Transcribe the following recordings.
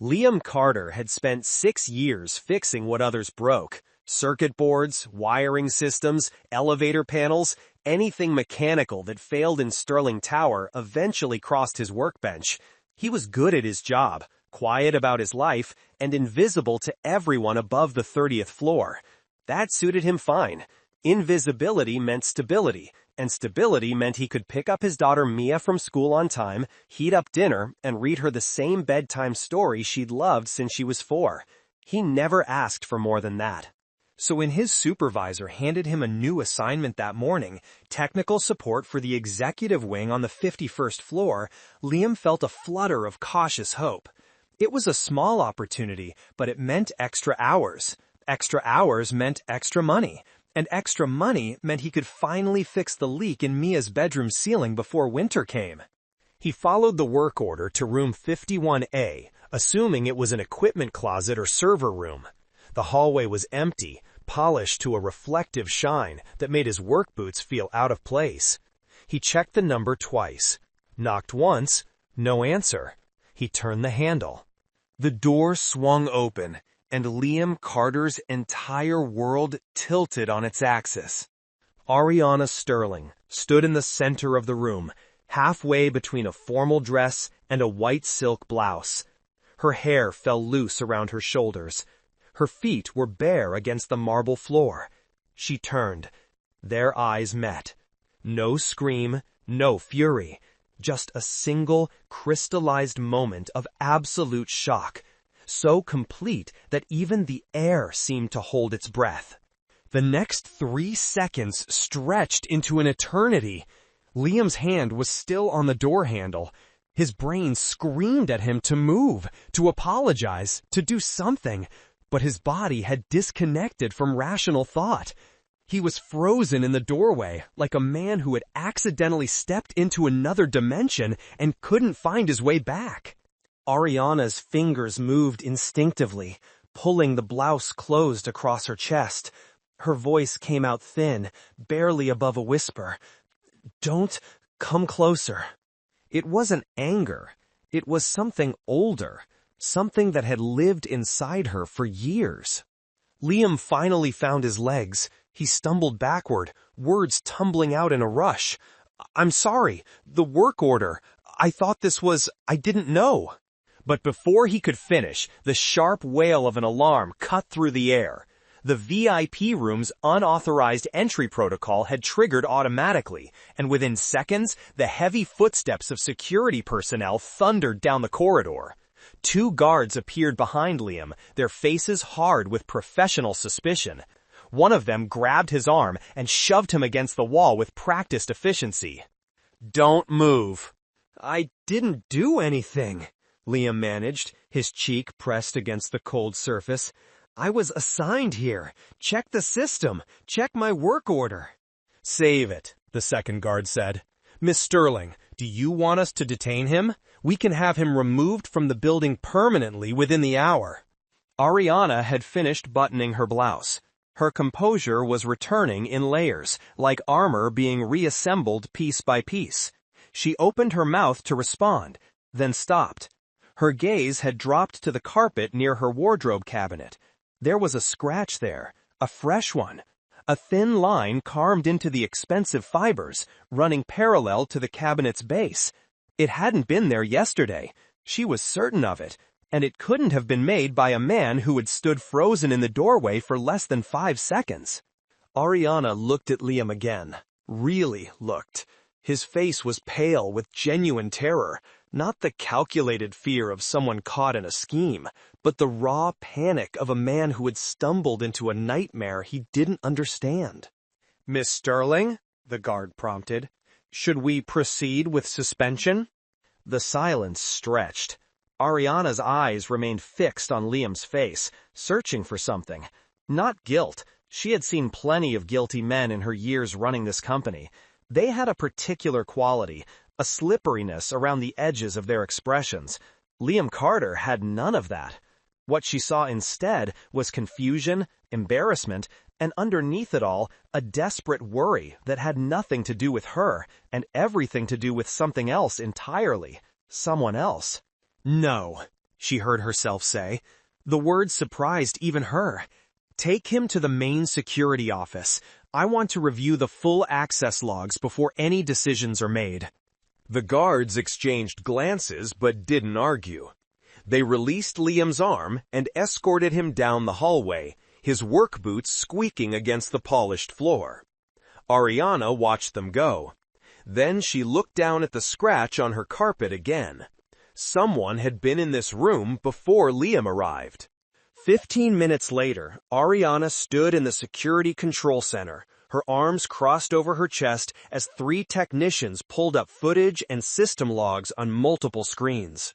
Liam Carter had spent 6 years fixing what others broke. Circuit boards, wiring systems, elevator panels, anything mechanical that failed in Sterling Tower eventually crossed his workbench. He was good at his job, quiet about his life, and invisible to everyone above the 30th floor. That suited him fine. Invisibility meant stability, and stability meant he could pick up his daughter Mia from school on time, heat up dinner, and read her the same bedtime story she'd loved since she was 4. He never asked for more than that. So when his supervisor handed him a new assignment that morning, technical support for the executive wing on the 51st floor, Liam felt a flutter of cautious hope. It was a small opportunity, but it meant extra hours. Extra hours meant extra money. And extra money meant he could finally fix the leak in Mia's bedroom ceiling before winter came. He followed the work order to room 51A, assuming it was an equipment closet or server room. The hallway was empty, polished to a reflective shine that made his work boots feel out of place. He checked the number twice. Knocked once, no answer. He turned the handle. The door swung open, and Liam Carter's entire world tilted on its axis. Ariana Sterling stood in the center of the room, halfway between a formal dress and a white silk blouse. Her hair fell loose around her shoulders. Her feet were bare against the marble floor. She turned. Their eyes met. No scream, no fury, just a single, crystallized moment of absolute shock, so complete that even the air seemed to hold its breath. The next 3 seconds stretched into an eternity. Liam's hand was still on the door handle. His brain screamed at him to move, to apologize, to do something, but his body had disconnected from rational thought. He was frozen in the doorway, like a man who had accidentally stepped into another dimension and couldn't find his way back. Ariana's fingers moved instinctively, pulling the blouse closed across her chest. Her voice came out thin, barely above a whisper. "Don't come closer." It wasn't anger. It was something older, something that had lived inside her for years. Liam finally found his legs. He stumbled backward, words tumbling out in a rush. "I'm sorry. The work order. I thought this was... I didn't know." But before he could finish, the sharp wail of an alarm cut through the air. The VIP room's unauthorized entry protocol had triggered automatically, and within seconds, the heavy footsteps of security personnel thundered down the corridor. 2 guards appeared behind Liam, their faces hard with professional suspicion. One of them grabbed his arm and shoved him against the wall with practiced efficiency. "Don't move." "I didn't do anything," Liam managed, his cheek pressed against the cold surface. "I was assigned here. Check the system. Check my work order." "Save it," the second guard said. "Miss Sterling, do you want us to detain him? We can have him removed from the building permanently within the hour." Ariana had finished buttoning her blouse. Her composure was returning in layers, like armor being reassembled piece by piece. She opened her mouth to respond, then stopped. Her gaze had dropped to the carpet near her wardrobe cabinet. There was a scratch there, a fresh one. A thin line carved into the expensive fibers, running parallel to the cabinet's base. It hadn't been there yesterday. She was certain of it, and it couldn't have been made by a man who had stood frozen in the doorway for less than 5 seconds. Ariana looked at Liam again. Really looked. His face was pale with genuine terror. Not the calculated fear of someone caught in a scheme, but the raw panic of a man who had stumbled into a nightmare he didn't understand. "Miss Sterling," the guard prompted, "should we proceed with suspension?" The silence stretched. Ariana's eyes remained fixed on Liam's face, searching for something. Not guilt. She had seen plenty of guilty men in her years running this company. They had a particular quality, a slipperiness around the edges of their expressions. Liam Carter had none of that. What she saw instead was confusion, embarrassment, and underneath it all, a desperate worry that had nothing to do with her and everything to do with something else entirely, someone else. "No," she heard herself say. The word surprised even her. Take him to the main security office. I want to review the full access logs before any decisions are made. The guards exchanged glances but didn't argue. They released Liam's arm and escorted him down the hallway, his work boots squeaking against the polished floor. Ariana watched them go. Then she looked down at the scratch on her carpet again. Someone had been in this room before Liam arrived. 15 minutes later, Ariana stood in the security control center, her arms crossed over her chest as 3 technicians pulled up footage and system logs on multiple screens.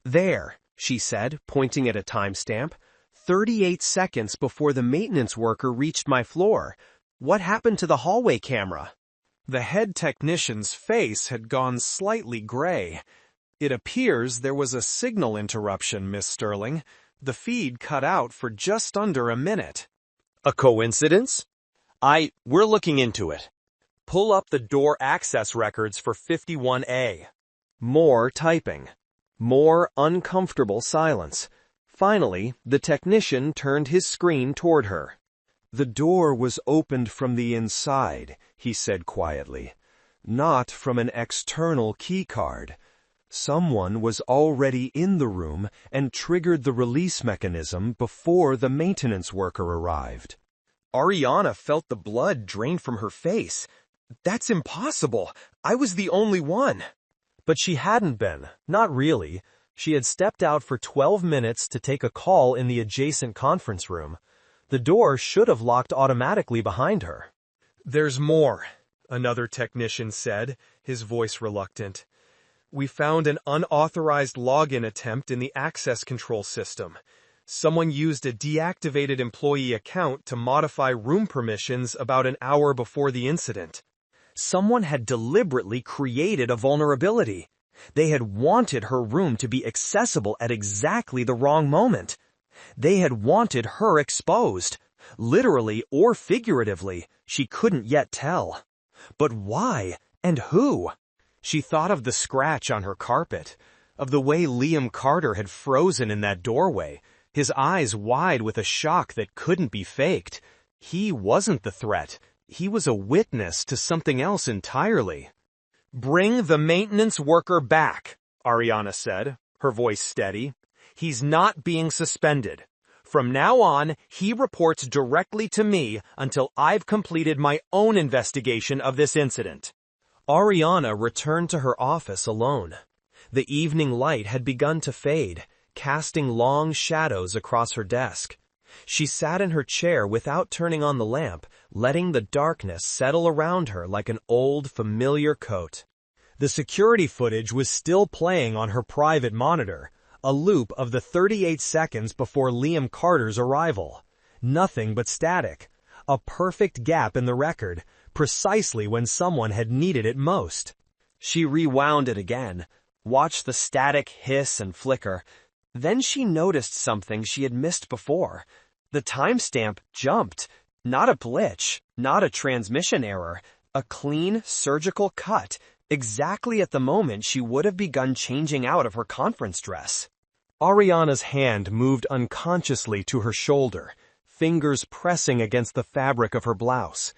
There, she said, pointing at a timestamp, 38 seconds before the maintenance worker reached my floor. What happened to the hallway camera? The head technician's face had gone slightly gray. It appears there was a signal interruption, Miss Sterling. The feed cut out for just under a minute. A coincidence? We're looking into it. Pull up the door access records for 51A. More typing. More uncomfortable silence. Finally, the technician turned his screen toward her. The door was opened from the inside, he said quietly, not from an external keycard. Someone was already in the room and triggered the release mechanism before the maintenance worker arrived. Ariana felt the blood drain from her face. That's impossible. I was the only one. But she hadn't been. Not really. She had stepped out for 12 minutes to take a call in the adjacent conference room. The door should have locked automatically behind her. There's more, another technician said, his voice reluctant. We found an unauthorized login attempt in the access control system. Someone used a deactivated employee account to modify room permissions about an hour before the incident. Someone had deliberately created a vulnerability. They had wanted her room to be accessible at exactly the wrong moment. They had wanted her exposed. Literally or figuratively, she couldn't yet tell. But why and who? She thought of the scratch on her carpet, of the way Liam Carter had frozen in that doorway, his eyes wide with a shock that couldn't be faked. He wasn't the threat. He was a witness to something else entirely. Bring the maintenance worker back, Ariana said, her voice steady. He's not being suspended. From now on, he reports directly to me until I've completed my own investigation of this incident. Ariana returned to her office alone. The evening light had begun to fade, casting long shadows across her desk. She sat in her chair without turning on the lamp, letting the darkness settle around her like an old, familiar coat. The security footage was still playing on her private monitor, a loop of the 38 seconds before Liam Carter's arrival. Nothing but static. A perfect gap in the record, precisely when someone had needed it most. She rewound it again, watched the static hiss and flicker. Then she noticed something she had missed before. The timestamp jumped. Not a glitch, not a transmission error, a clean, surgical cut, exactly at the moment she would have begun changing out of her conference dress. Ariana's hand moved unconsciously to her shoulder, fingers pressing against the fabric of her blouse.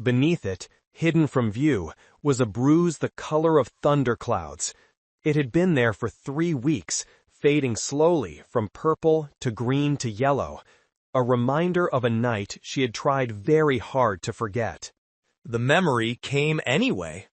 Beneath it, hidden from view, was a bruise the color of thunderclouds. It had been there for 3 weeks, fading slowly from purple to green to yellow, a reminder of a night she had tried very hard to forget. The memory came anyway.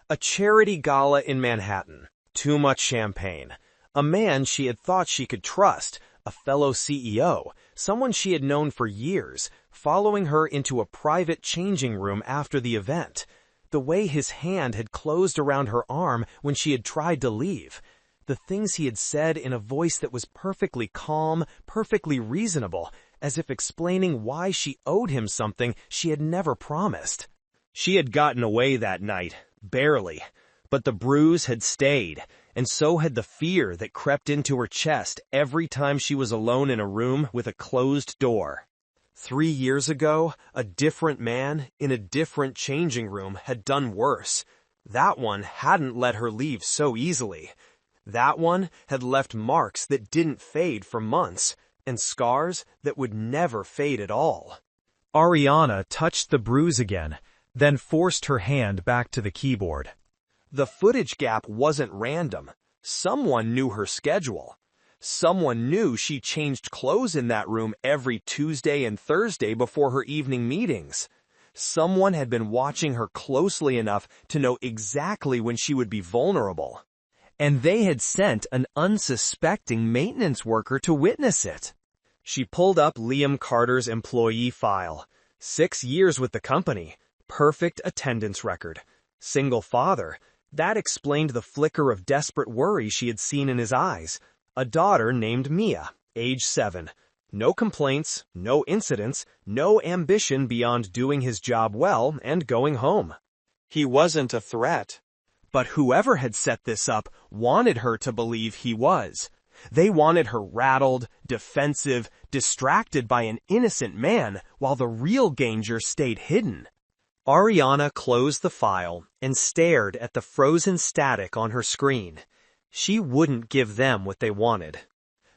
A charity gala in Manhattan, too much champagne, a man she had thought she could trust, a fellow CEO, someone she had known for years, following her into a private changing room after the event. The way his hand had closed around her arm when she had tried to leave. The things he had said in a voice that was perfectly calm, perfectly reasonable, as if explaining why she owed him something she had never promised. She had gotten away that night, barely, but the bruise had stayed, and so had the fear that crept into her chest every time she was alone in a room with a closed door. 3 years ago, a different man in a different changing room had done worse. That one hadn't let her leave so easily. That one had left marks that didn't fade for months, and scars that would never fade at all. Ariana touched the bruise again, then forced her hand back to the keyboard. The footage gap wasn't random. Someone knew her schedule. Someone knew she changed clothes in that room every Tuesday and Thursday before her evening meetings. Someone had been watching her closely enough to know exactly when she would be vulnerable. And they had sent an unsuspecting maintenance worker to witness it. She pulled up Liam Carter's employee file. 6 years with the company. Perfect attendance record. Single father. That explained the flicker of desperate worry she had seen in his eyes. A daughter named Mia, age 7. No complaints, no incidents, no ambition beyond doing his job well and going home. He wasn't a threat. But whoever had set this up wanted her to believe he was. They wanted her rattled, defensive, distracted by an innocent man while the real danger stayed hidden. Ariana closed the file and stared at the frozen static on her screen. She wouldn't give them what they wanted.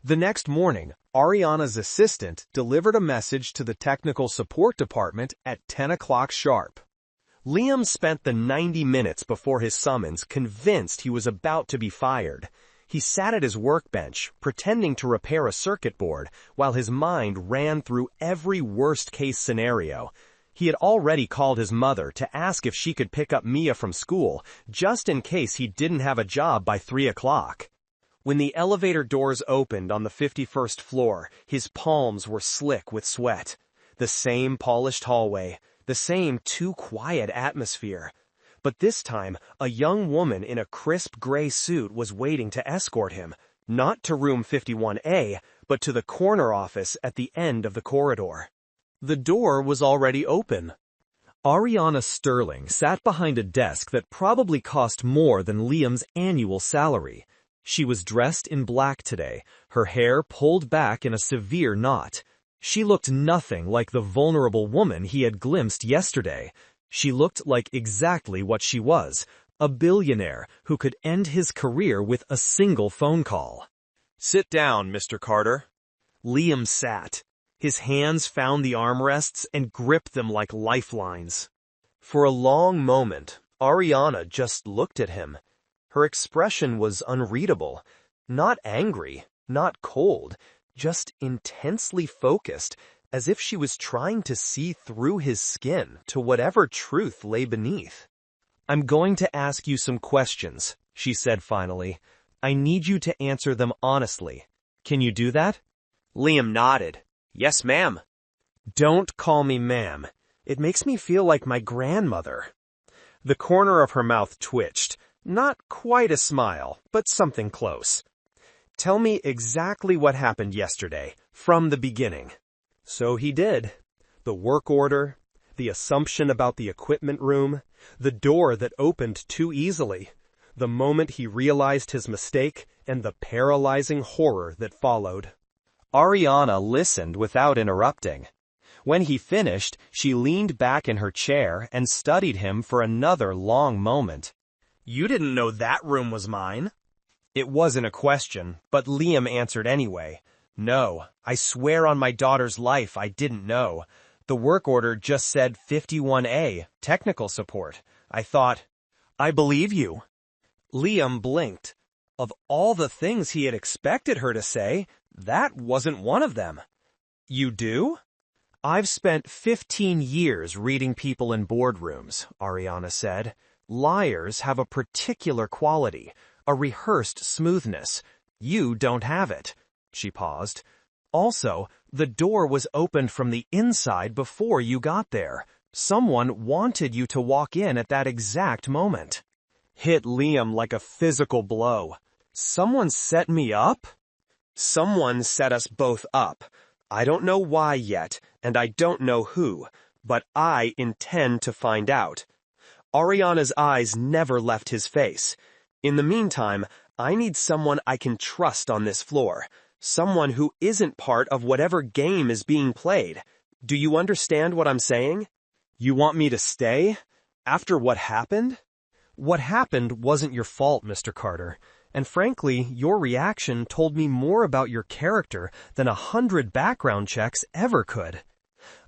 The next morning, Ariana's assistant delivered a message to the technical support department at 10 o'clock sharp. Liam spent the 90 minutes before his summons convinced he was about to be fired. He sat at his workbench, pretending to repair a circuit board, while his mind ran through every worst-case scenario. He had already called his mother to ask if she could pick up Mia from school, just in case he didn't have a job by 3 o'clock. When the elevator doors opened on the 51st floor, his palms were slick with sweat. The same polished hallway, the same too-quiet atmosphere. But this time, a young woman in a crisp gray suit was waiting to escort him, not to room 51A, but to the corner office at the end of the corridor. The door was already open. Ariana Sterling sat behind a desk that probably cost more than Liam's annual salary. She was dressed in black today, her hair pulled back in a severe knot. She looked nothing like the vulnerable woman he had glimpsed yesterday. She looked like exactly what she was, a billionaire who could end his career with a single phone call. "Sit down, Mr. Carter." Liam sat. His hands found the armrests and gripped them like lifelines. For a long moment, Ariana just looked at him. Her expression was unreadable. Not angry, not cold, just intensely focused, as if she was trying to see through his skin to whatever truth lay beneath. "I'm going to ask you some questions," she said finally. "I need you to answer them honestly. Can you do that?" Liam nodded. "Yes, ma'am." "Don't call me ma'am. It makes me feel like my grandmother." The corner of her mouth twitched. Not quite a smile, but something close. "Tell me exactly what happened yesterday, from the beginning." So he did. The work order, the assumption about the equipment room, the door that opened too easily, the moment he realized his mistake, and the paralyzing horror that followed. Ariana listened without interrupting. When he finished, she leaned back in her chair and studied him for another long moment. "You didn't know that room was mine?" It wasn't a question, but Liam answered anyway. "No, I swear on my daughter's life I didn't know. The work order just said 51A, technical support. I thought, I believe you." Liam blinked. Of all the things he had expected her to say, that wasn't one of them. "You do?" "I've spent 15 years reading people in boardrooms," Ariana said. "Liars have a particular quality, a rehearsed smoothness. You don't have it." She paused. "Also, the door was opened from the inside before you got there. Someone wanted you to walk in at that exact moment." Hit Liam like a physical blow. "Someone set me up?" "Someone set us both up. I don't know why yet, and I don't know who, but I intend to find out." Ariana's eyes never left his face. "In the meantime, I need someone I can trust on this floor. Someone who isn't part of whatever game is being played. Do you understand what I'm saying? You want me to stay? After what happened?" "What happened wasn't your fault, Mr. Carter. And frankly, your reaction told me more about your character than 100 background checks ever could.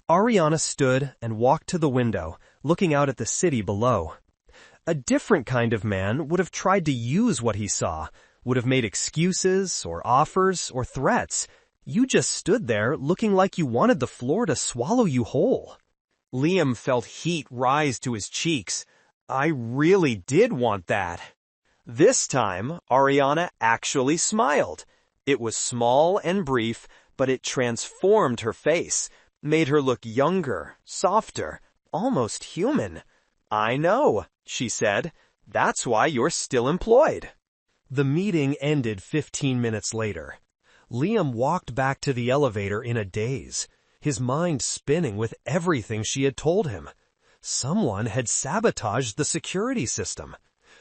Ariana stood and walked to the window, looking out at the city below. A different kind of man would have tried to use what he saw, would have made excuses or offers or threats. You just stood there looking like you wanted the floor to swallow you whole. Liam felt heat rise to his cheeks. I really did want that. This time, Ariana actually smiled. It was small and brief, but it transformed her face, made her look younger, softer, almost human. I know, she said. That's why you're still employed. The meeting ended 15 minutes later. Liam walked back to the elevator in a daze, his mind spinning with everything she had told him. Someone had sabotaged the security system.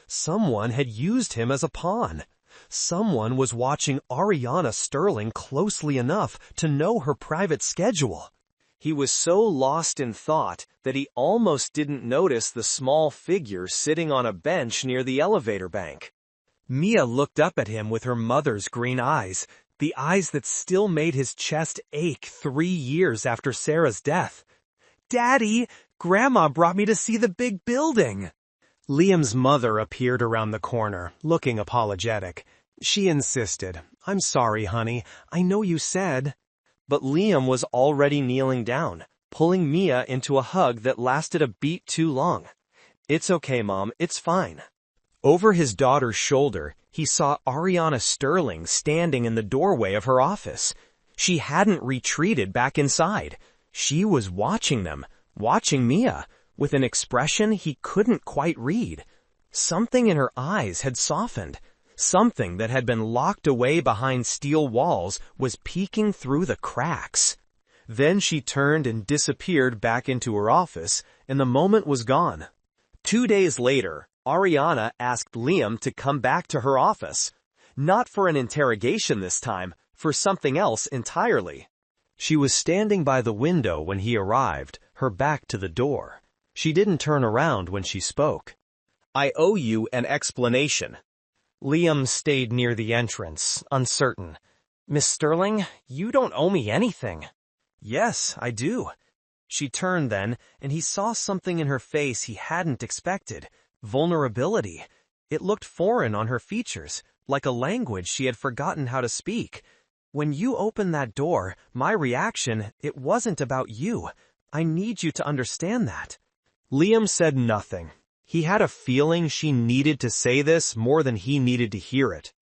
Someone had used him as a pawn. Someone was watching Ariana Sterling closely enough to know her private schedule. He was so lost in thought that he almost didn't notice the small figure sitting on a bench near the elevator bank. Mia looked up at him with her mother's green eyes, the eyes that still made his chest ache 3 years after Sarah's death. "Daddy, Grandma brought me to see the big building." Liam's mother appeared around the corner, looking apologetic. She insisted, "I'm sorry, honey. I know you said..." But Liam was already kneeling down, pulling Mia into a hug that lasted a beat too long. "It's okay, Mom. It's fine." Over his daughter's shoulder, he saw Ariana Sterling standing in the doorway of her office. She hadn't retreated back inside. She was watching them, watching Mia, with an expression he couldn't quite read. Something in her eyes had softened. Something that had been locked away behind steel walls was peeking through the cracks. Then she turned and disappeared back into her office, and the moment was gone. 2 days later, Ariana asked Liam to come back to her office. Not for an interrogation this time, for something else entirely. She was standing by the window when he arrived, her back to the door. She didn't turn around when she spoke. "I owe you an explanation." Liam stayed near the entrance, uncertain. "Miss Sterling, you don't owe me anything." "Yes, I do." She turned then, and he saw something in her face he hadn't expected. Vulnerability. It looked foreign on her features, like a language she had forgotten how to speak. "When you opened that door, my reaction, it wasn't about you. I need you to understand that." Liam said nothing. He had a feeling she needed to say this more than he needed to hear it.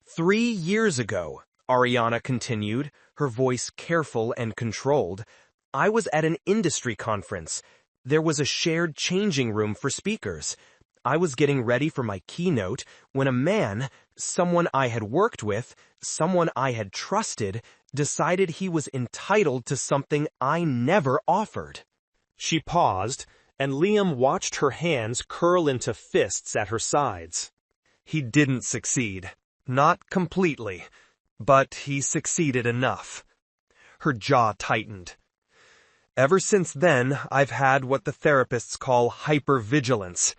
3 years ago, Ariana continued, her voice careful and controlled, I was at an industry conference. There was a shared changing room for speakers. I was getting ready for my keynote when a man, someone I had worked with, someone I had trusted, decided he was entitled to something I never offered. She paused, and Liam watched her hands curl into fists at her sides. He didn't succeed. Not completely. But he succeeded enough. Her jaw tightened. Ever since then, I've had what the therapists call hypervigilance.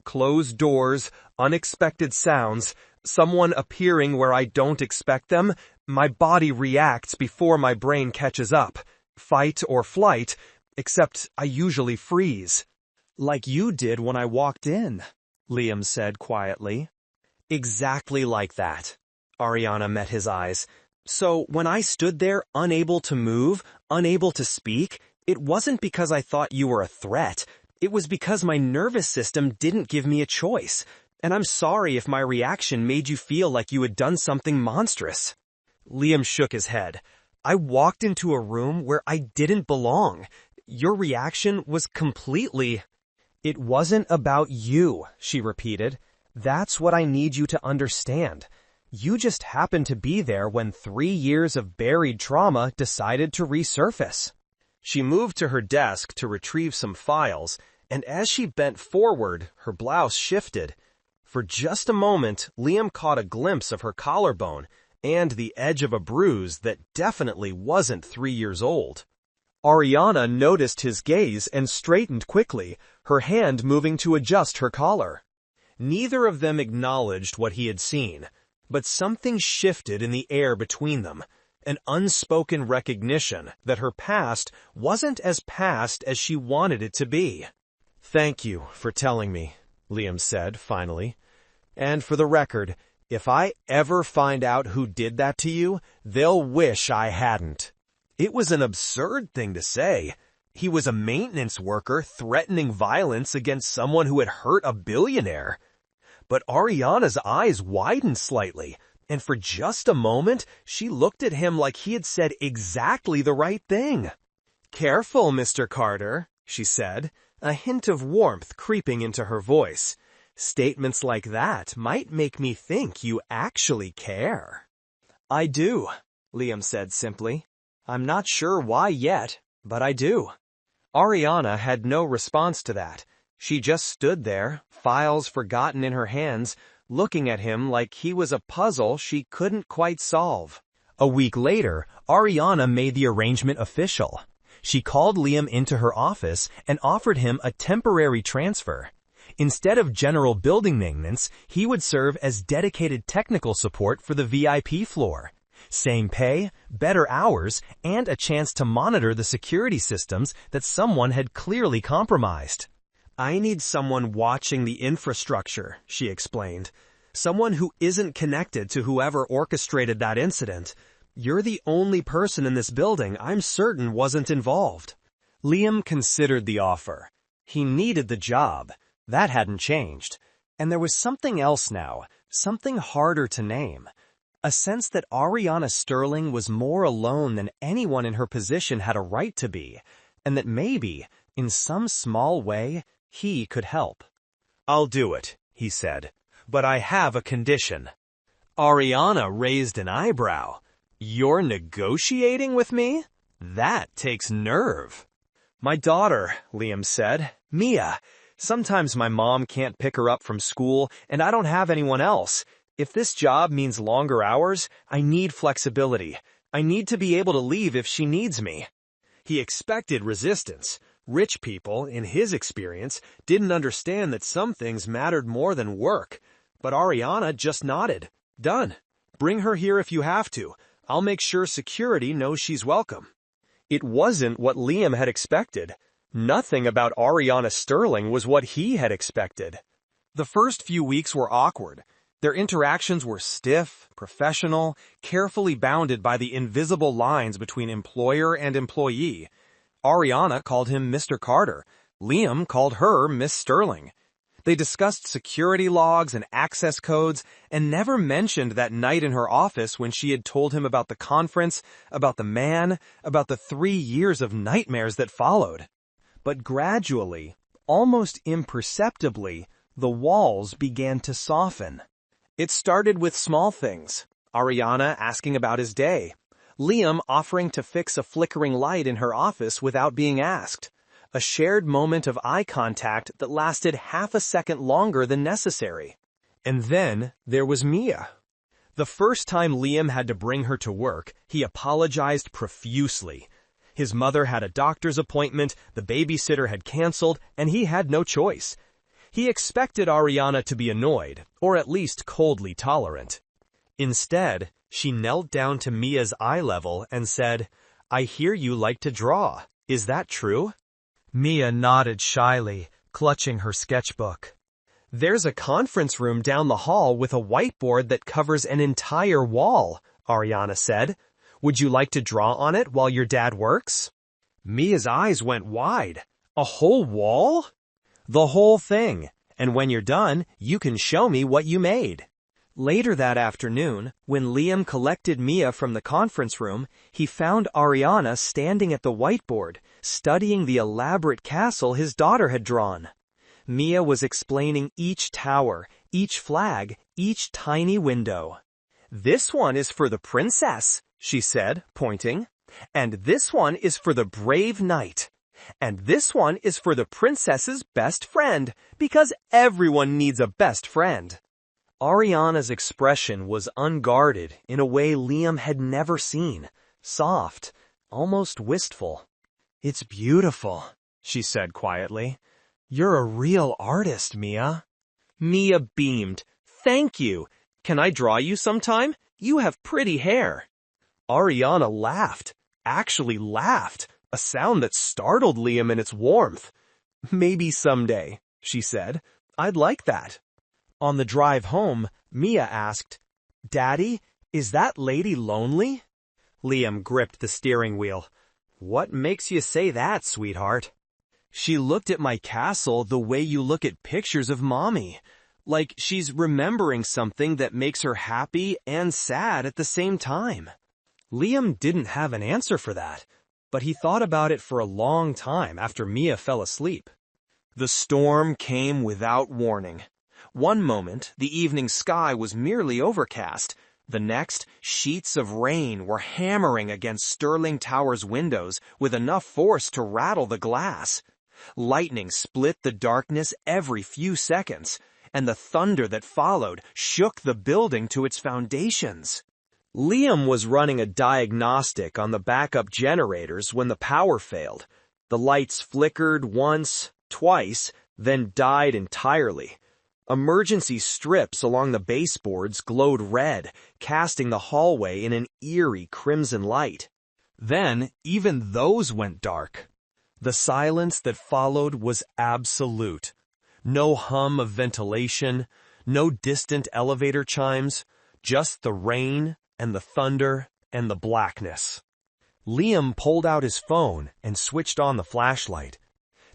Closed doors, unexpected sounds, someone appearing where I don't expect them, my body reacts before my brain catches up. Fight or flight, except I usually freeze. "Like you did when I walked in," Liam said quietly. "Exactly like that." Ariana met his eyes. "So when I stood there unable to move, unable to speak, it wasn't because I thought you were a threat. It was because my nervous system didn't give me a choice, and I'm sorry if my reaction made you feel like you had done something monstrous." Liam shook his head. "I walked into a room where I didn't belong. Your reaction was completely..." "It wasn't about you," she repeated. "That's what I need you to understand. You just happened to be there when 3 years of buried trauma decided to resurface." She moved to her desk to retrieve some files, and as she bent forward, her blouse shifted. For just a moment, Liam caught a glimpse of her collarbone and the edge of a bruise that definitely wasn't 3 years old. Ariana noticed his gaze and straightened quickly, her hand moving to adjust her collar. Neither of them acknowledged what he had seen. But something shifted in the air between them, an unspoken recognition that her past wasn't as past as she wanted it to be. "Thank you for telling me," Liam said finally. "And for the record, if I ever find out who did that to you, they'll wish I hadn't." It was an absurd thing to say. He was a maintenance worker threatening violence against someone who had hurt a billionaire. But Ariana's eyes widened slightly, and for just a moment, she looked at him like he had said exactly the right thing. "Careful, Mr. Carter," she said, a hint of warmth creeping into her voice. "Statements like that might make me think you actually care." "I do," Liam said simply. "I'm not sure why yet, but I do." Ariana had no response to that. She just stood there, files forgotten in her hands, looking at him like he was a puzzle she couldn't quite solve. A week later, Ariana made the arrangement official. She called Liam into her office and offered him a temporary transfer. Instead of general building maintenance, he would serve as dedicated technical support for the VIP floor. Same pay, better hours, and a chance to monitor the security systems that someone had clearly compromised. "I need someone watching the infrastructure," she explained. "Someone who isn't connected to whoever orchestrated that incident. You're the only person in this building I'm certain wasn't involved." Liam considered the offer. He needed the job. That hadn't changed. And there was something else now, something harder to name. A sense that Ariana Sterling was more alone than anyone in her position had a right to be, and that maybe, in some small way, he could help. "I'll do it," he said, "but I have a condition." Ariana raised an eyebrow. "You're negotiating with me? That takes nerve." "My daughter," Liam said, "Mia. Sometimes my mom can't pick her up from school, and I don't have anyone else. If this job means longer hours, I need flexibility. I need to be able to leave if she needs me." He expected resistance. Rich people, in his experience, didn't understand that some things mattered more than work. But Ariana just nodded. "Done. Bring her here if you have to. I'll make sure security knows she's welcome." It wasn't what Liam had expected. Nothing about Ariana Sterling was what he had expected. The first few weeks were awkward. Their interactions were stiff, professional, carefully bounded by the invisible lines between employer and employee. Ariana called him Mr. Carter. Liam called her Miss Sterling. They discussed security logs and access codes and never mentioned that night in her office when she had told him about the conference, about the man, about the 3 years of nightmares that followed. But gradually, almost imperceptibly, the walls began to soften. It started with small things. Ariana asking about his day. Liam offering to fix a flickering light in her office without being asked. A shared moment of eye contact that lasted half a second longer than necessary. And then there was Mia. The first time Liam had to bring her to work, he apologized profusely. His mother had a doctor's appointment, the babysitter had canceled, and he had no choice. He expected Ariana to be annoyed, or at least coldly tolerant. Instead, she knelt down to Mia's eye level and said, "I hear you like to draw. Is that true?" Mia nodded shyly, clutching her sketchbook. "There's a conference room down the hall with a whiteboard that covers an entire wall," Ariana said. "Would you like to draw on it while your dad works?" Mia's eyes went wide. "A whole wall?" "The whole thing. And when you're done, you can show me what you made." Later that afternoon, when Liam collected Mia from the conference room, he found Ariana standing at the whiteboard, studying the elaborate castle his daughter had drawn. Mia was explaining each tower, each flag, each tiny window. "This one is for the princess," she said, pointing. "And this one is for the brave knight. And this one is for the princess's best friend, because everyone needs a best friend." Ariana's expression was unguarded in a way Liam had never seen, soft, almost wistful. "It's beautiful," she said quietly. "You're a real artist, Mia." Mia beamed. "Thank you. Can I draw you sometime? You have pretty hair. Ariana laughed, actually laughed, a sound that startled Liam in its warmth. Maybe someday, she said. I'd like that. On the drive home, Mia asked, Daddy, is that lady lonely? Liam gripped the steering wheel. What makes you say that, sweetheart? She looked at my castle the way you look at pictures of Mommy. Like she's remembering something that makes her happy and sad at the same time. Liam didn't have an answer for that, but he thought about it for a long time after Mia fell asleep. The storm came without warning. One moment, the evening sky was merely overcast. The next, sheets of rain were hammering against Sterling Tower's windows with enough force to rattle the glass. Lightning split the darkness every few seconds, and the thunder that followed shook the building to its foundations. Liam was running a diagnostic on the backup generators when the power failed. The lights flickered once, twice, then died entirely. Emergency strips along the baseboards glowed red, casting the hallway in an eerie crimson light. Then, even those went dark. The silence that followed was absolute. No hum of ventilation, no distant elevator chimes, just the rain and the thunder and the blackness. Liam pulled out his phone and switched on the flashlight.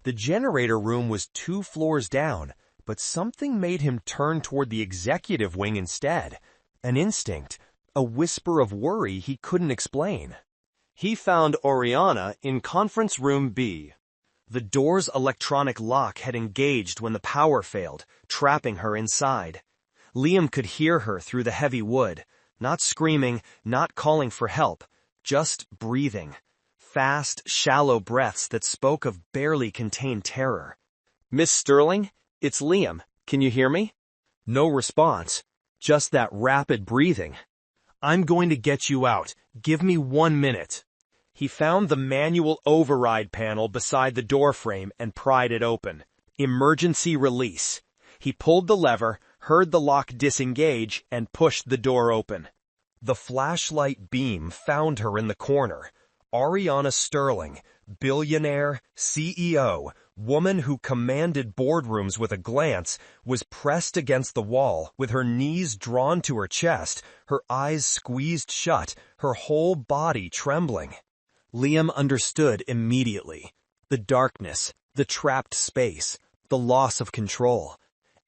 The generator room was 2 floors down, but something made him turn toward the executive wing instead. An instinct, a whisper of worry he couldn't explain. He found Oriana in conference room B. The door's electronic lock had engaged when the power failed, trapping her inside. Liam could hear her through the heavy wood, not screaming, not calling for help, just breathing. Fast, shallow breaths that spoke of barely contained terror. Miss Sterling? It's Liam. Can you hear me? No response. Just that rapid breathing. I'm going to get you out. Give me 1 minute. He found the manual override panel beside the doorframe and pried it open. Emergency release. He pulled the lever, heard the lock disengage, and pushed the door open. The flashlight beam found her in the corner. Ariana Sterling, billionaire, CEO, woman who commanded boardrooms with a glance, was pressed against the wall with her knees drawn to her chest, her eyes squeezed shut, her whole body trembling. Liam understood immediately. The darkness, the trapped space, the loss of control.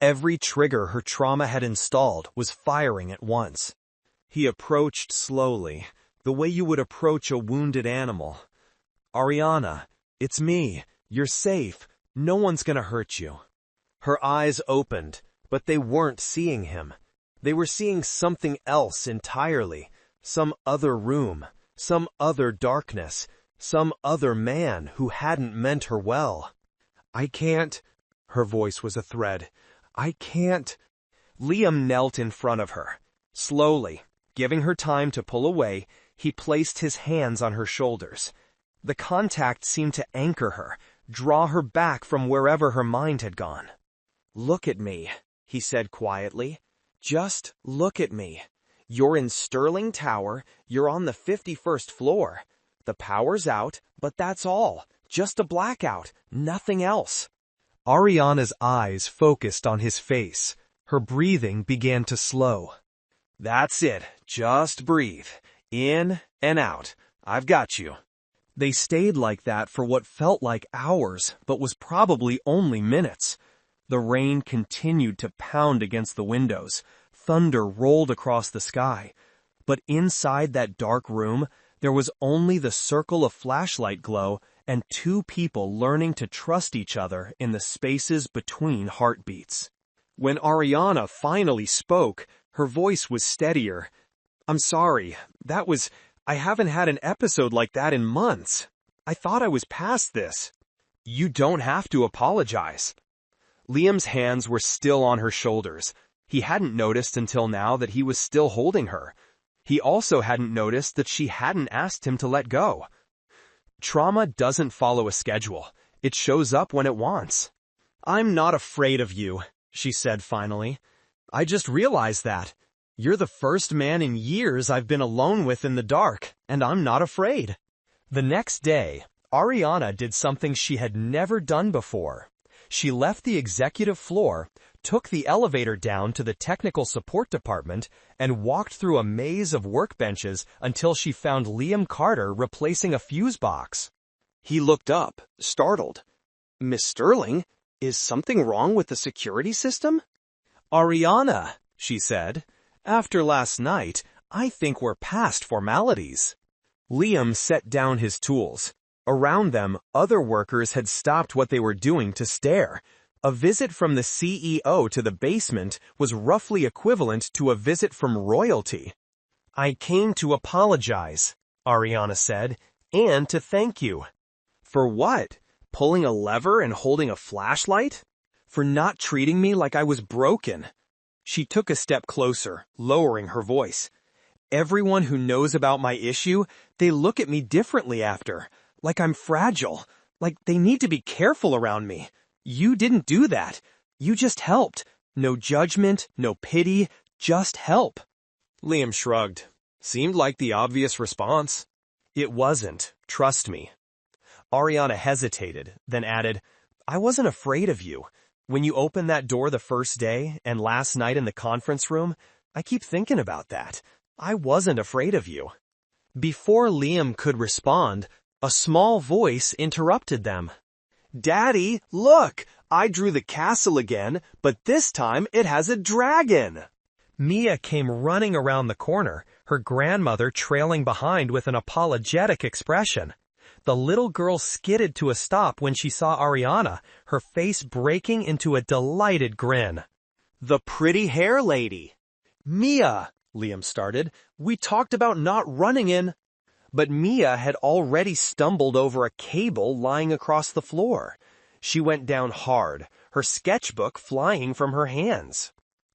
Every trigger her trauma had installed was firing at once. He approached slowly, the way you would approach a wounded animal. Ariana, it's me. You're safe. No one's gonna hurt you. Her eyes opened, but they weren't seeing him. They were seeing something else entirely. Some other room, some other darkness, some other man who hadn't meant her well. I can't. Her voice was a thread. I can't. Liam knelt in front of her. Slowly, giving her time to pull away, he placed his hands on her shoulders. The contact seemed to anchor her, draw her back from wherever her mind had gone. Look at me, he said quietly. Just look at me. You're in Sterling Tower, you're on the 51st floor. The power's out, but that's all. Just a blackout, nothing else. Ariana's eyes focused on his face. Her breathing began to slow. That's it. Just breathe. In and out. I've got you. They stayed like that for what felt like hours, but was probably only minutes. The rain continued to pound against the windows. Thunder rolled across the sky. But inside that dark room, there was only the circle of flashlight glow and 2 people learning to trust each other in the spaces between heartbeats. When Ariana finally spoke, her voice was steadier. I'm sorry, I haven't had an episode like that in months. I thought I was past this. You don't have to apologize. Liam's hands were still on her shoulders. He hadn't noticed until now that he was still holding her. He also hadn't noticed that she hadn't asked him to let go. Trauma doesn't follow a schedule. It shows up when it wants. I'm not afraid of you, she said finally. I just realized that. You're the first man in years I've been alone with in the dark, and I'm not afraid." The next day, Ariana did something she had never done before. She left the executive floor, took the elevator down to the technical support department, and walked through a maze of workbenches until she found Liam Carter replacing a fuse box. He looked up, startled. "Miss Sterling, is something wrong with the security system?" "Ariana," she said, "after last night, I think we're past formalities." Liam set down his tools. Around them, other workers had stopped what they were doing to stare. A visit from the CEO to the basement was roughly equivalent to a visit from royalty. "I came to apologize," Ariana said, "and to thank you." "For what? Pulling a lever and holding a flashlight?" "For not treating me like I was broken." She took a step closer, lowering her voice. "Everyone who knows about my issue, they look at me differently after, like I'm fragile, like they need to be careful around me. You didn't do that. You just helped. No judgment, no pity, just help." Liam shrugged. Seemed like the obvious response. "It wasn't, trust me." Ariana hesitated, then added, "I wasn't afraid of you. When you opened that door the first day, and last night in the conference room, I keep thinking about that. I wasn't afraid of you." Before Liam could respond, a small voice interrupted them. "Daddy, look! I drew the castle again, but this time it has a dragon!" Mia came running around the corner, her grandmother trailing behind with an apologetic expression. The little girl skidded to a stop when she saw Ariana, her face breaking into a delighted grin. "The pretty hair lady." "Mia," Liam started, "we talked about not running in." But Mia had already stumbled over a cable lying across the floor. She went down hard, her sketchbook flying from her hands.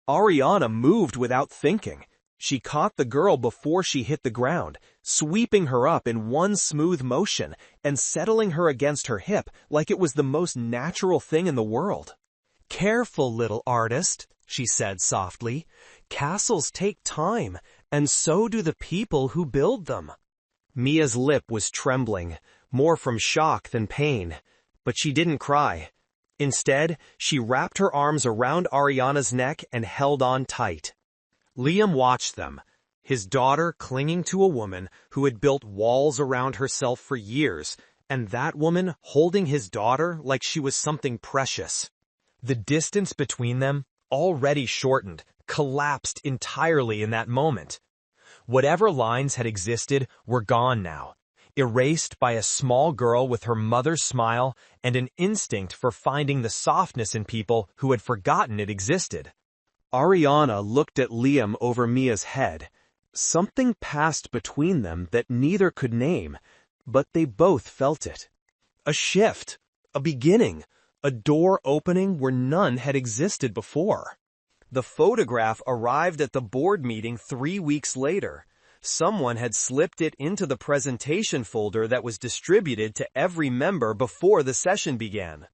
Ariana moved without thinking. She caught the girl before she hit the ground, sweeping her up in one smooth motion and settling her against her hip like it was the most natural thing in the world. "Careful, little artist," she said softly. "Castles take time, and so do the people who build them." Mia's lip was trembling, more from shock than pain, but she didn't cry. Instead, she wrapped her arms around Ariana's neck and held on tight. Liam watched them, his daughter clinging to a woman who had built walls around herself for years, and that woman holding his daughter like she was something precious. The distance between them, already shortened, collapsed entirely in that moment. Whatever lines had existed were gone now, erased by a small girl with her mother's smile and an instinct for finding the softness in people who had forgotten it existed. Ariana looked at Liam over Mia's head. Something passed between them that neither could name, but they both felt it. A shift, a beginning, a door opening where none had existed before. The photograph arrived at the board meeting 3 weeks later. Someone had slipped it into the presentation folder that was distributed to every member before the session began.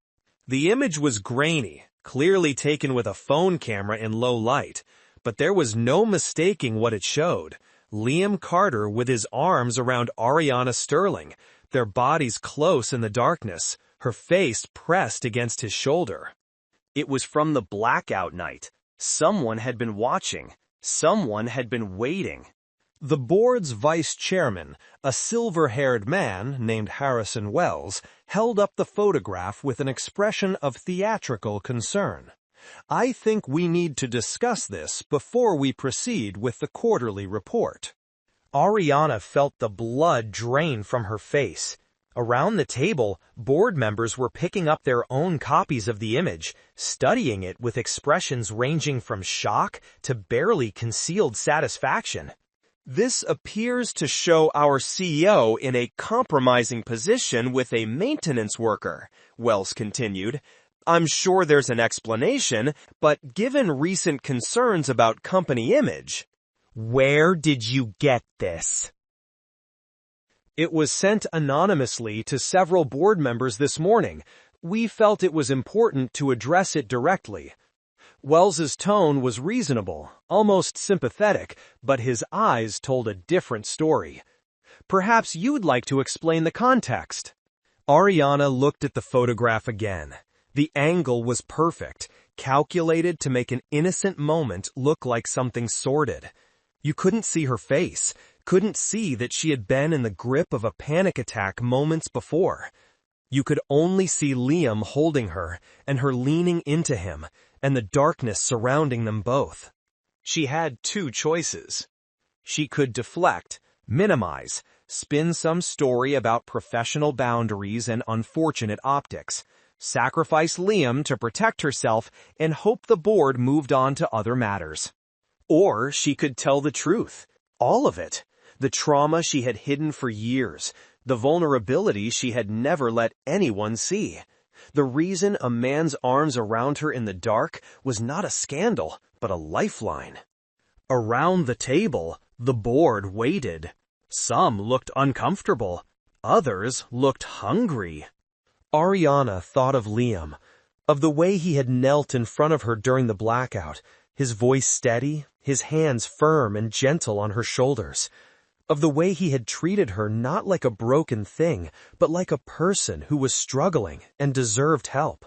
The image was grainy, clearly taken with a phone camera in low light, but there was no mistaking what it showed. Liam Carter with his arms around Ariana Sterling, their bodies close in the darkness, her face pressed against his shoulder. It was from the blackout night. Someone had been watching. Someone had been waiting. The board's vice chairman, a silver-haired man named Harrison Wells, held up the photograph with an expression of theatrical concern. "I think we need to discuss this before we proceed with the quarterly report." Ariana felt the blood drain from her face. Around the table, board members were picking up their own copies of the image, studying it with expressions ranging from shock to barely concealed satisfaction. "This appears to show our CEO in a compromising position with a maintenance worker," Wells continued. "I'm sure there's an explanation, but given recent concerns about company image..." "Where did you get this?" "It was sent anonymously to several board members this morning. We felt it was important to address it directly." Wells's tone was reasonable, almost sympathetic, but his eyes told a different story. Perhaps you'd like to explain the context. Ariana looked at the photograph again. The angle was perfect, calculated to make an innocent moment look like something sordid. You couldn't see her face, couldn't see that she had been in the grip of a panic attack moments before. You could only see Liam holding her, and her leaning into him, and the darkness surrounding them both. She had two choices. She could deflect, minimize, spin some story about professional boundaries and unfortunate optics, sacrifice Liam to protect herself, and hope the board moved on to other matters. Or she could tell the truth, all of it, the trauma she had hidden for years, the vulnerability she had never let anyone see. The reason a man's arms around her in the dark was not a scandal, but a lifeline. Around the table, the board waited. Some looked uncomfortable. Others looked hungry. Ariana thought of Liam, of the way he had knelt in front of her during the blackout, his voice steady, his hands firm and gentle on her shoulders, of the way he had treated her not like a broken thing, but like a person who was struggling and deserved help.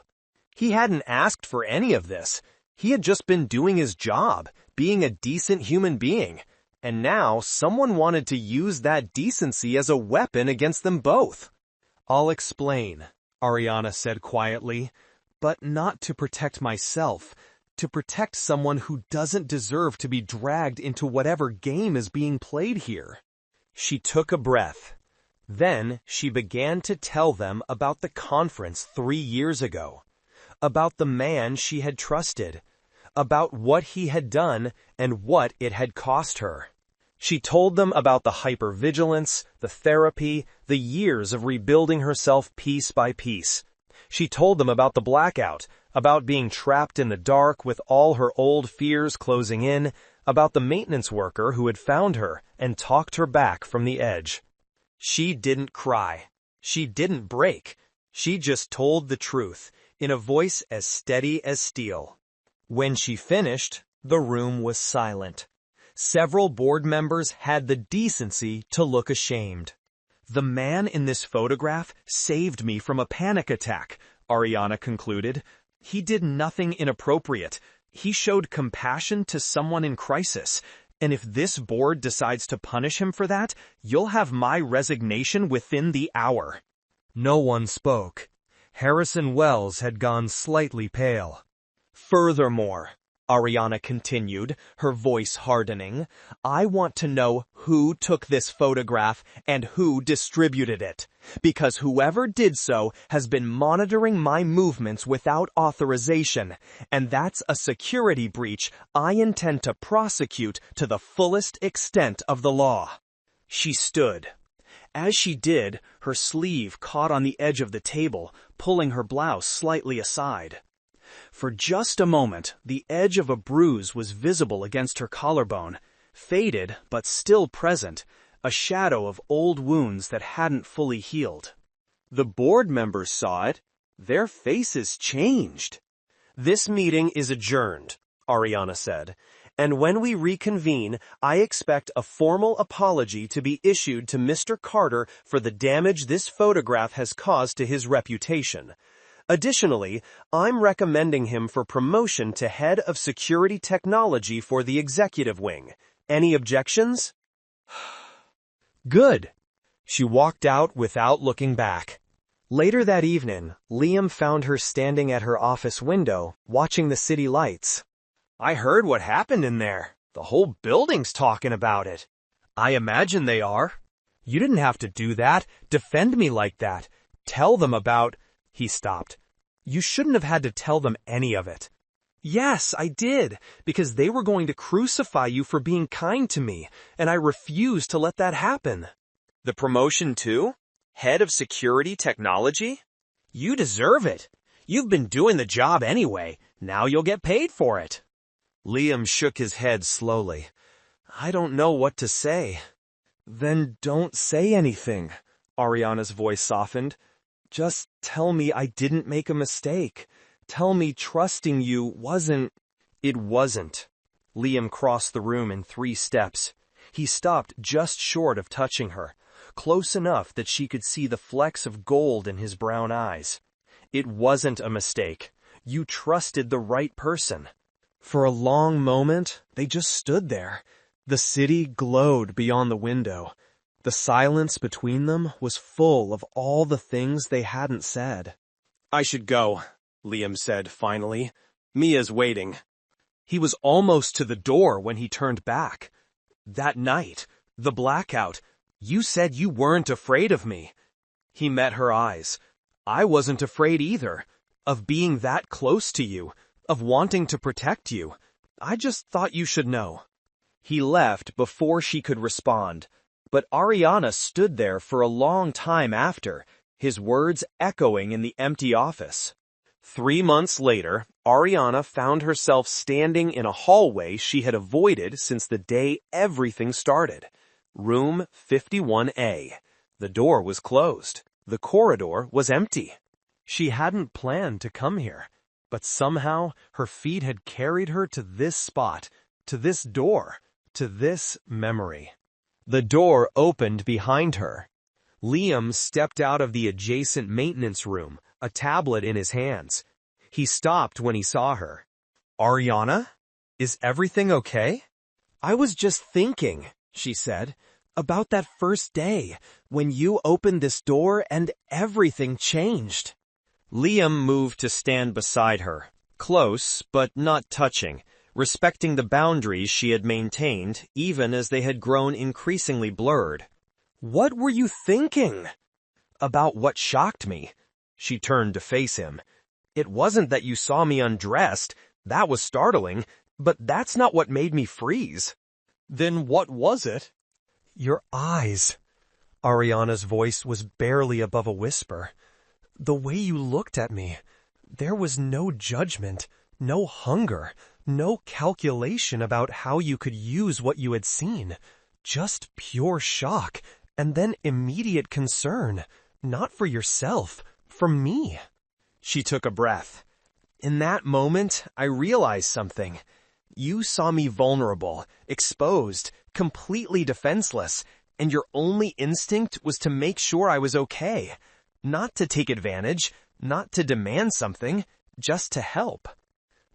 He hadn't asked for any of this. He had just been doing his job, being a decent human being, and now someone wanted to use that decency as a weapon against them both. "I'll explain," Ariana said quietly, "but not to protect myself, to protect someone who doesn't deserve to be dragged into whatever game is being played here." She took a breath. Then she began to tell them about the conference 3 years ago, about the man she had trusted, about what he had done and what it had cost her. She told them about the hypervigilance, the therapy, the years of rebuilding herself piece by piece. She told them about the blackout, about being trapped in the dark with all her old fears closing in, about the maintenance worker who had found her and talked her back from the edge. She didn't cry. She didn't break. She just told the truth, in a voice as steady as steel. When she finished, the room was silent. Several board members had the decency to look ashamed. "The man in this photograph saved me from a panic attack," Ariana concluded. "He did nothing inappropriate. He showed compassion to someone in crisis. And if this board decides to punish him for that, you'll have my resignation within the hour." No one spoke. Harrison Wells had gone slightly pale. "Furthermore," Ariana continued, her voice hardening, "I want to know who took this photograph and who distributed it, because whoever did so has been monitoring my movements without authorization, and that's a security breach I intend to prosecute to the fullest extent of the law." She stood. As she did, her sleeve caught on the edge of the table, pulling her blouse slightly aside. For just a moment, the edge of a bruise was visible against her collarbone, faded but still present, a shadow of old wounds that hadn't fully healed. The board members saw it. Their faces changed. "This meeting is adjourned," Ariana said, "and when we reconvene, I expect a formal apology to be issued to Mr. Carter for the damage this photograph has caused to his reputation. Additionally, I'm recommending him for promotion to head of security technology for the executive wing. Any objections?" "Good." She walked out without looking back. Later that evening, Liam found her standing at her office window, watching the city lights. "I heard what happened in there. The whole building's talking about it." "I imagine they are." "You didn't have to do that, defend me like that. Tell them about—" He stopped. "You shouldn't have had to tell them any of it." "Yes, I did, because they were going to crucify you for being kind to me, and I refused to let that happen." "The promotion too? Head of security technology? You deserve it. You've been doing the job anyway. Now you'll get paid for it." Liam shook his head slowly. "I don't know what to say." "Then don't say anything," Ariana's voice softened. "Just tell me I didn't make a mistake. Tell me trusting you wasn't It wasn't. Liam crossed the room in 3 steps. He stopped just short of touching her, close enough that she could see the flecks of gold in his brown eyes. It wasn't a mistake. You trusted the right person. For a long moment, they just stood there. The city glowed beyond the window. The silence between them was full of all the things they hadn't said. "I should go," Liam said finally. "Mia's waiting." He was almost to the door when he turned back. "That night, the blackout, you said you weren't afraid of me." He met her eyes. "I wasn't afraid either. Of being that close to you. Of wanting to protect you. I just thought you should know." He left before she could respond, but Ariana stood there for a long time after, his words echoing in the empty office. 3 months later, Ariana found herself standing in a hallway she had avoided since the day everything started. Room 51A. The door was closed. The corridor was empty. She hadn't planned to come here, but somehow her feet had carried her to this spot, to this door, to this memory. The door opened behind her. Liam stepped out of the adjacent maintenance room, a tablet in his hands. He stopped when he saw her. "Ariana? Is everything okay?" "I was just thinking," she said, "about that first day, when you opened this door and everything changed." Liam moved to stand beside her, close but not touching, respecting the boundaries she had maintained even as they had grown increasingly blurred. "What were you thinking?" "About what shocked me." She turned to face him. "It wasn't that you saw me undressed. That was startling, but that's not what made me freeze." "Then what was it?" "Your eyes." Ariana's voice was barely above a whisper. "The way you looked at me. There was no judgment, no hunger, no calculation about how you could use what you had seen. Just pure shock, and then immediate concern. Not for yourself, for me." She took a breath. "In that moment, I realized something. You saw me vulnerable, exposed, completely defenseless, and your only instinct was to make sure I was okay. Not to take advantage, not to demand something, just to help."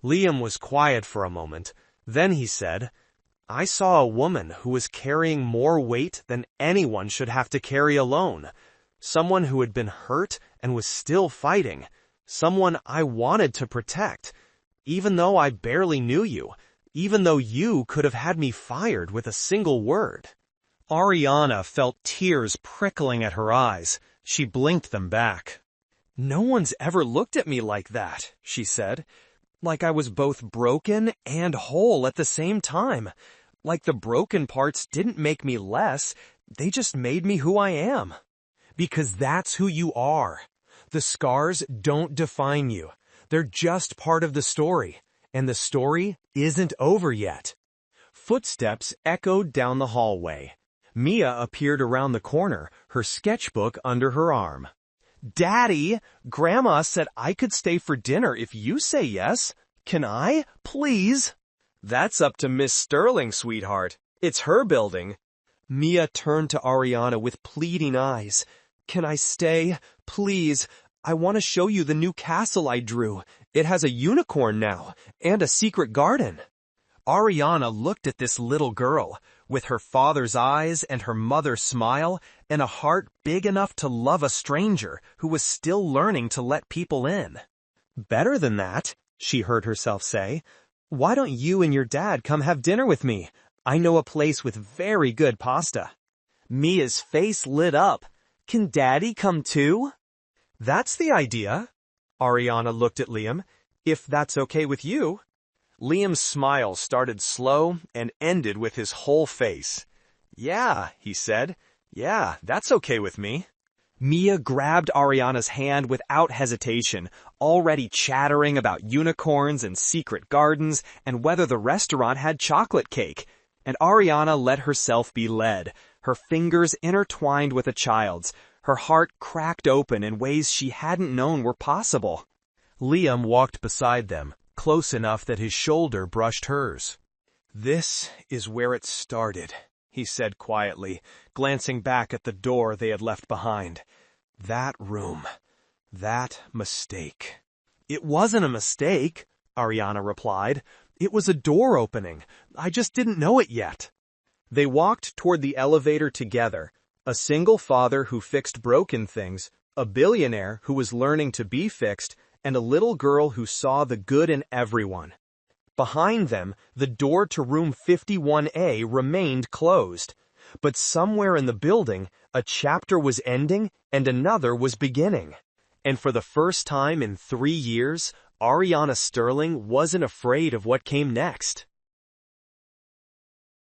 Liam was quiet for a moment. Then he said, "I saw a woman who was carrying more weight than anyone should have to carry alone. Someone who had been hurt and was still fighting. Someone I wanted to protect. Even though I barely knew you. Even though you could have had me fired with a single word." Ariana felt tears prickling at her eyes. She blinked them back. "No one's ever looked at me like that," she said. "Like I was both broken and whole at the same time. Like the broken parts didn't make me less, they just made me who I am. Because that's who you are. The scars don't define you. They're just part of the story. And the story isn't over yet." Footsteps echoed down the hallway. Mia appeared around the corner, her sketchbook under her arm. "Daddy, Grandma said I could stay for dinner if you say yes. Can I, please?" "That's up to Miss Sterling, sweetheart. It's her building." Mia turned to Ariana with pleading eyes. "Can I stay? Please. I want to show you the new castle I drew. It has a unicorn now, and a secret garden." Ariana looked at this little girl, with her father's eyes and her mother's smile, and a heart big enough to love a stranger who was still learning to let people in. "Better than that," she heard herself say. "Why don't you and your dad come have dinner with me? I know a place with very good pasta." Mia's face lit up. "Can Daddy come too?" "That's the idea." Ariana looked at Liam. "If that's okay with you." Liam's smile started slow and ended with his whole face. "Yeah," he said. "Yeah, that's okay with me." Mia grabbed Ariana's hand without hesitation, already chattering about unicorns and secret gardens and whether the restaurant had chocolate cake. And Ariana let herself be led, her fingers intertwined with a child's, her heart cracked open in ways she hadn't known were possible. Liam walked beside them, close enough that his shoulder brushed hers. "This is where it started," he said quietly, glancing back at the door they had left behind. "That room. That mistake." "It wasn't a mistake," Ariana replied. "It was a door opening. I just didn't know it yet." They walked toward the elevator together, a single father who fixed broken things, a billionaire who was learning to be fixed, and a little girl who saw the good in everyone. Behind them, the door to room 51A remained closed. But somewhere in the building, a chapter was ending and another was beginning. And for the first time in 3 years, Ariana Sterling wasn't afraid of what came next.